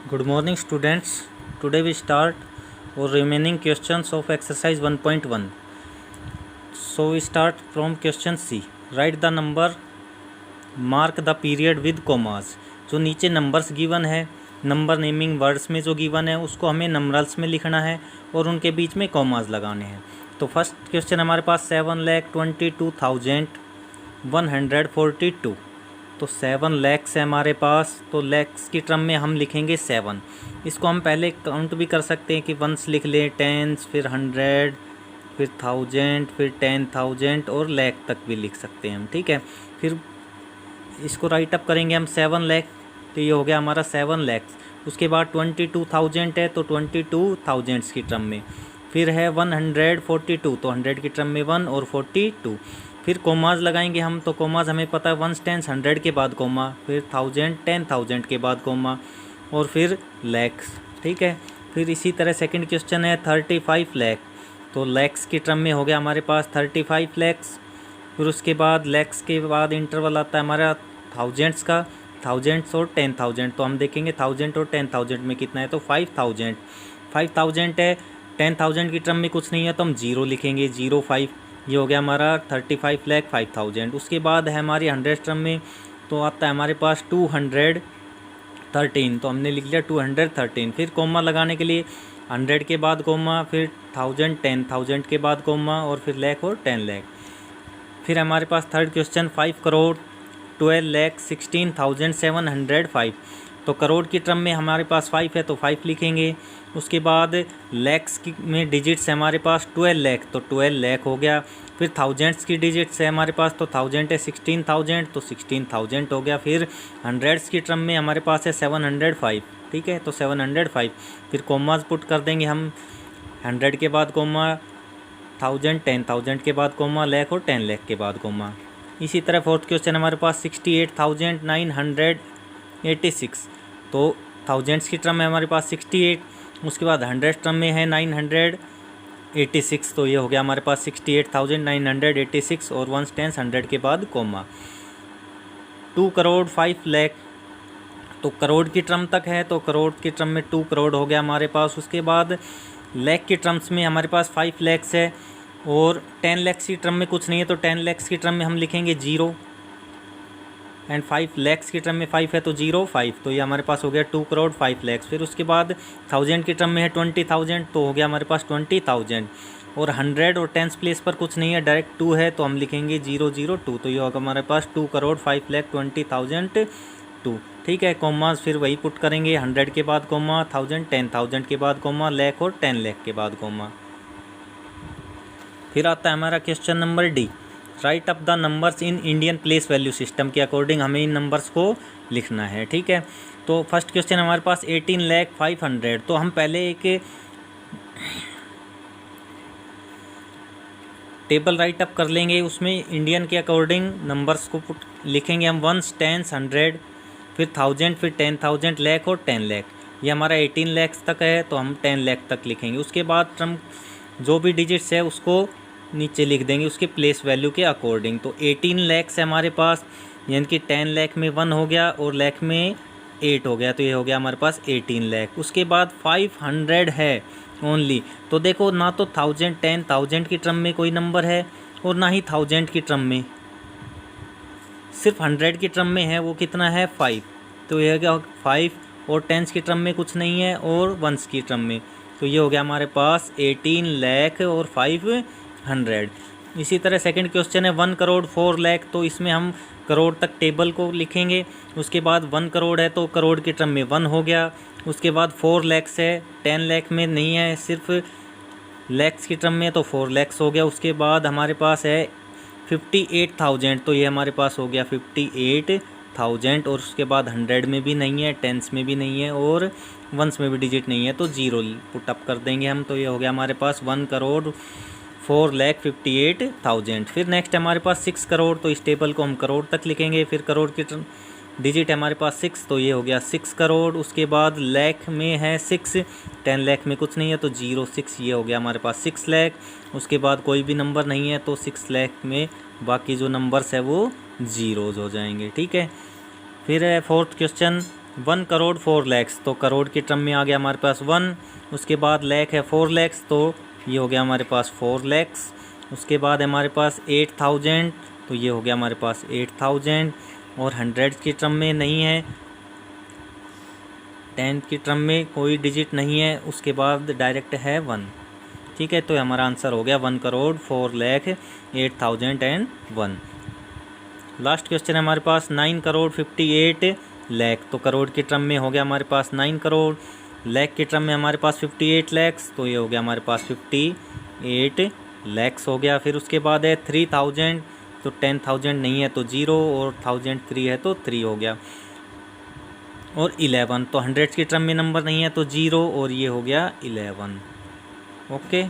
Good morning, students. Today we start our remaining questions of exercise 1.1. So we start from question C. Write the number, mark the period with commas. जो नीचे numbers given है, number naming words में जो given है उसको हमें नंबरल्स में लिखना है और उनके बीच में कॉमास लगाने हैं। तो फर्स्ट क्वेश्चन हमारे पास 7,22,142। तो 7 लैक्स है हमारे पास, तो लैक्स की टर्म में हम लिखेंगे 7। इसको हम पहले काउंट भी कर सकते हैं कि वंस लिख लें, टेंस, फिर 100, फिर 1000, फिर 10,000 और लैख तक भी लिख सकते हैं हम। ठीक है, फिर इसको राइट अप करेंगे हम 7 लैख, तो ये हो गया हमारा 7 लैक्स। उसके बाद 22,000 है तो 22,000 की टर्म में, फिर है 142 तो 100 की टर्म में 1 और 42। फिर कोमाज लगाएंगे हम, तो कोमाज हमें पता है 1 टेंस 100 के बाद कोमा, फिर 1000 10,000 के बाद कोमा और फिर लैक्स। ठीक है, फिर इसी तरह सेकंड क्वेश्चन है 35 लैख, तो लैक्स की टर्म में हो गया हमारे पास 35 लैक्स। फिर उसके बाद लैक्स के बाद इंटरवल आता है हमारा थाउजेंड्स का, थाउजेंड्स और 10,000। तो हम देखेंगे 1000 और 10,000 में कितना है, तो 5000 है। 10,000 की टर्म में कुछ नहीं है तो हम 0 लिखेंगे, 05। ये हो गया हमारा 35 लैख 5000। उसके बाद है हमारी 100 टर्म में, तो आता है हमारे पास 213, तो हमने लिख लिया 213। फिर कोमा लगाने के लिए 100 के बाद कोमा, फिर 1000 10,000 के बाद कोमा और फिर लैख और 10 लैख। फिर हमारे पास थर्ड क्वेश्चन 5,12,16,705। तो करोड़ की टर्म में हमारे पास 5 है तो 5 लिखेंगे। उसके बाद लैक्स की में डिजिट्स है हमारे पास 12 लैख, तो 12 लैख हो गया। फिर थाउजेंड्स की डिजिट्स है हमारे पास, तो 1000 है 16,000 तो 16,000 हो गया। फिर हंड्रेड्स की टर्म में हमारे पास है 705। ठीक है, तो 705। फिर कोमाज पुट कर देंगे हम, 100 के बाद कोमा, 1000 10,000 के बाद कोमा, लैख और 10 लैख के बाद कोमा। इसी तरह फोर्थ क्वेश्चन हमारे पास 68,986, तो थाउजेंड्स की टर्म में हमारे पास 68, उसके बाद 100 टर्म में है 986, तो ये हो गया हमारे पास 68,986 और 1 टेंस 100 के बाद कोमा। 2 करोड़ 5 लैख, तो करोड़ की टर्म तक है तो करोड़ की टर्म में 2 करोड़ हो गया हमारे पास। उसके बाद लैख की टर्म्स में हमारे पास 5 लैक्स है और 10 लैक्स की टर्म में कुछ नहीं है तो 10 लैक्स की टर्म में हम लिखेंगे 0 एंड 5 लैक्स की टर्म में 5 है तो 05, तो ये हमारे पास हो गया 2 करोड़ 5 लैक्स। फिर उसके बाद 1000 की टर्म में है 20,000, तो हो गया हमारे पास 20,000 और 100 और 10 प्लेस पर कुछ नहीं है, डायरेक्ट 2 है तो हम लिखेंगे 002, तो ये होगा हमारे पास 2 करोड़ 5 लैख 20,000 2। ठीक है, कॉमास फिर वही पुट करेंगे, 100 के बाद कॉमा, 1000 10,000 के बाद कॉमा, लैख और 10 लैख के बाद कॉमा। फिर आता है हमारा question number D, right up the numbers in Indian place value system के अकॉर्डिंग हमें इन नंबर्स को लिखना है। ठीक है, तो फर्स्ट क्वेश्चन हमारे पास 18 लैख 500, तो हम पहले एक टेबल राइट अप कर लेंगे, उसमें इंडियन के अकॉर्डिंग नंबर्स को लिखेंगे हम, 1 टेंस 100, फिर 1000, फिर 10,000, लैख और 10 लैख। ये हमारा 18 लैक्स तक है तो हम 10 लैख तक लिखेंगे। उसके बाद टर्म जो भी डिजिट्स है उसको नीचे लिख देंगे उसके प्लेस वैल्यू के अकॉर्डिंग। तो 18 लैक्स है हमारे पास, यानी कि 10 लैख में 1 हो गया और लैख में 8 हो गया, तो ये हो गया हमारे पास 18 लैख। उसके बाद 500 है ओनली, तो देखो ना तो 1000 10,000 की टर्म में कोई नंबर है और ना ही 1000 की टर्म में, सिर्फ 100 की टर्म में है, वो कितना है 5, तो ये हो गया 5 और 10 की टर्म में कुछ नहीं है और 1 की टर्म में, तो ये हो गया हमारे पास 18 लैख और 500। इसी तरह सेकंड क्वेश्चन है 1 करोड़ 4 लैख, तो इसमें हम करोड़ तक टेबल को लिखेंगे। उसके बाद 1 करोड़ है तो करोड़ की टर्म में 1 हो गया। उसके बाद 4 लैक्स है, 10 लैख में नहीं है, सिर्फ लैक्स की टर्म में, तो 4 लैक्स हो गया। उसके बाद हमारे पास है 58,000, तो ये हमारे पास हो गया 58,000 और उसके बाद 100 में भी नहीं है, 10s में भी नहीं है और 1s में भी डिजिट नहीं है, तो 0 पुटअप कर देंगे हम, तो ये हो गया हमारे पास 1 करोड़ 4 लैख 58,000। फिर नेक्स्ट हमारे पास 6 करोड़, तो इस टेबल को हम करोड़ तक लिखेंगे। फिर करोड़ की डिजिट है हमारे पास 6, तो ये हो गया 6 करोड़। उसके बाद लैख में है 6, 10 लैख में कुछ नहीं है तो 06, ये हो गया हमारे पास 6 लैख। उसके बाद कोई भी नंबर नहीं है तो 6 लैख में बाकी जो नंबर्स है वो 0 हो जाएंगे। ठीक है, फिर है फोर्थ क्वेश्चन 1 करोड़ 4 लैक्स, तो करोड़ की टर्म में आ गया हमारे पास 1। उसके बाद लैख है 4 लैक्स, तो ये हो गया हमारे पास 4 लैक्स। उसके बाद हमारे पास 8000, तो ये हो गया हमारे पास 8000। और 100 की टर्म में नहीं है, 10 की टर्म में कोई डिजिट नहीं है, उसके बाद डायरेक्ट है 1। ठीक है, तो हमारा आंसर हो गया 1 करोड़ 4 लाख 8001। लास्ट क्वेश्चन है हमारे पास 9 करोड़ 58 लाख, तो करोड़ की टर्म में हो गया हमारे पास 9 करोड़, लाख की टर्म में हमारे पास 58 लैक्स, तो ये हो गया हमारे पास 58 लैक्स हो गया। फिर उसके बाद है 3000, तो 10,000 नहीं है तो 0, और 1003 है तो 3 हो गया। और 11, तो 100 की टर्म में नंबर नहीं है तो 0, और ये हो गया 11। ओके।